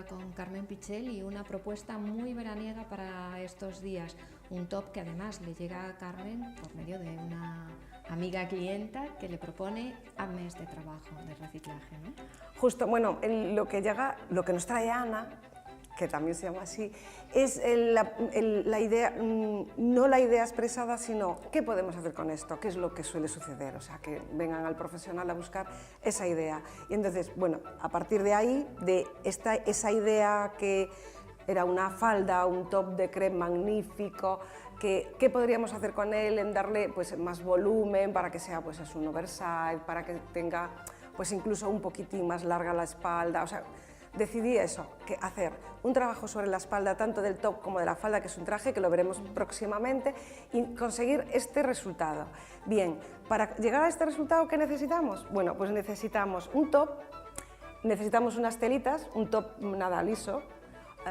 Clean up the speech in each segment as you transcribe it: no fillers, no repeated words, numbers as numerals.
ahora con Carmen Pichel y una propuesta muy veraniega para estos días. Un top que además le llega a Carmen por medio de una amiga clienta que le propone a mes de trabajo de reciclaje, ¿no? Justo, bueno, lo que nos trae Ana, que también se llama así, es la idea, no la idea expresada, sino qué podemos hacer con esto, qué es lo que suele suceder, o sea, que vengan al profesional a buscar esa idea. Y entonces, bueno, a partir de ahí, de esa idea que era una falda, un top de crep magnífico, ¿qué podríamos hacer con él en darle pues, más volumen para que sea pues, es un oversize, para que tenga pues, incluso un poquitín más larga la espalda? O sea, decidí eso, que hacer un trabajo sobre la espalda tanto del top como de la falda, que es un traje que lo veremos próximamente, y conseguir este resultado. Bien, para llegar a este resultado, ¿qué necesitamos? Bueno, pues necesitamos un top, necesitamos unas telitas, un top nada liso,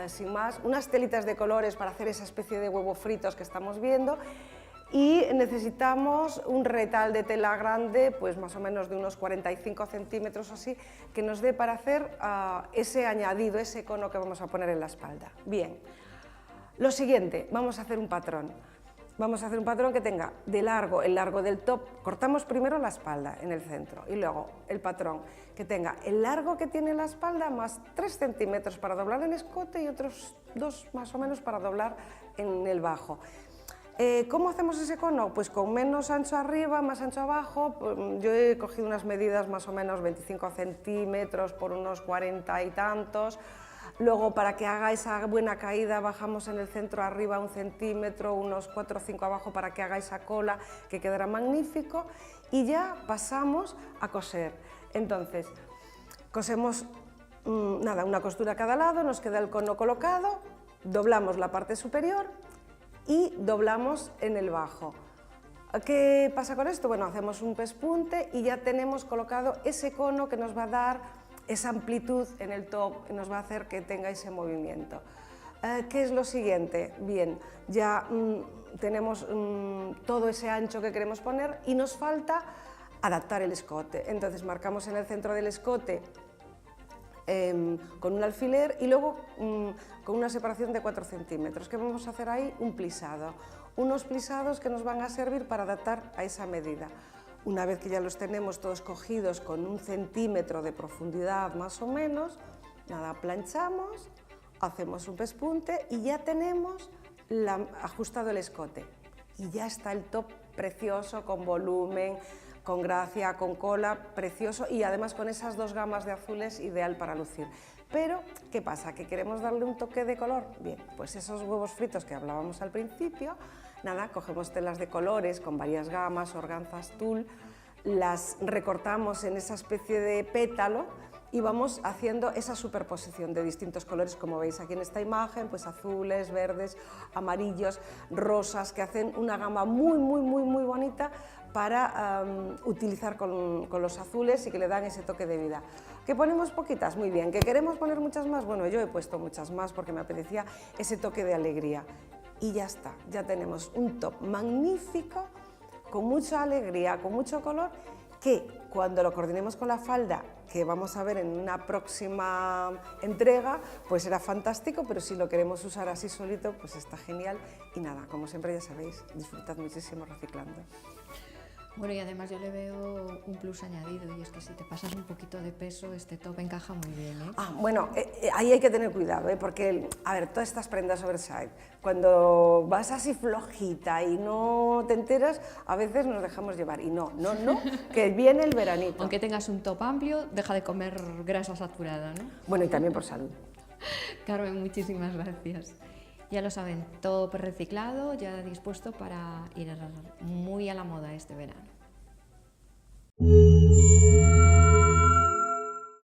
sin más, unas telitas de colores para hacer esa especie de huevos fritos que estamos viendo, y necesitamos un retal de tela grande, pues más o menos de unos 45 centímetros o así, que nos dé para hacer ese añadido, ese cono que vamos a poner en la espalda. Bien, lo siguiente, vamos a hacer un patrón. Vamos a hacer un patrón que tenga de largo, el largo del top, cortamos primero la espalda en el centro y luego el patrón que tenga el largo que tiene la espalda más 3 centímetros para doblar en escote y otros 2 más o menos para doblar en el bajo. ¿Cómo hacemos ese cono? Pues con menos ancho arriba, más ancho abajo. Yo he cogido unas medidas más o menos 25 centímetros por unos 40 y tantos. Luego, para que haga esa buena caída, bajamos en el centro arriba 1 centímetro, unos 4 o 5 abajo para que haga esa cola, que quedará magnífico. Y ya pasamos a coser. Entonces, cosemos nada, una costura a cada lado, nos queda el cono colocado, doblamos la parte superior y doblamos en el bajo. ¿Qué pasa con esto? Bueno, hacemos un pespunte y ya tenemos colocado ese cono que nos va a dar esa amplitud en el top, nos va a hacer que tenga ese movimiento. ¿Qué es lo siguiente? Bien, ya tenemos todo ese ancho que queremos poner y nos falta adaptar el escote. Entonces marcamos en el centro del escote con un alfiler y luego con una separación de 4 centímetros. ¿Qué vamos a hacer ahí? Un plisado. Unos plisados que nos van a servir para adaptar a esa medida. Una vez que ya los tenemos todos cogidos con 1 centímetro de profundidad más o menos, nada, planchamos, hacemos un pespunte y ya tenemos ajustado el escote. Y ya está el top precioso, con volumen, con gracia, con cola, precioso, y además con esas 2 gamas de azules, ideal para lucir. Pero, ¿qué pasa? ¿Que queremos darle un toque de color? Bien, pues esos huevos fritos que hablábamos al principio, nada, cogemos telas de colores con varias gamas, organzas tul, las recortamos en esa especie de pétalo y vamos haciendo esa superposición de distintos colores, como veis aquí en esta imagen, pues azules, verdes, amarillos, rosas, que hacen una gama muy bonita para utilizar con los azules y que le dan ese toque de vida. ¿Que ponemos poquitas? Muy bien. ¿Que queremos poner muchas más? Bueno, yo he puesto muchas más porque me apetecía ese toque de alegría. Y ya está, ya tenemos un top magnífico, con mucha alegría, con mucho color, que cuando lo coordinemos con la falda, que vamos a ver en una próxima entrega, pues será fantástico, pero si lo queremos usar así solito, pues está genial. Y nada, como siempre ya sabéis, disfrutad muchísimo reciclando. Bueno, y además yo le veo un plus añadido, y es que si te pasas un poquito de peso, este top encaja muy bien, ¿eh? Bueno, ahí hay que tener cuidado, porque, a ver, todas estas prendas oversize, cuando vas así flojita y no te enteras, a veces nos dejamos llevar, y no, que viene el veranito. Aunque tengas un top amplio, deja de comer grasa saturada, ¿no? Bueno, y también por salud. Carmen, muchísimas gracias. Ya lo saben, top reciclado, ya dispuesto para ir muy a la moda este verano.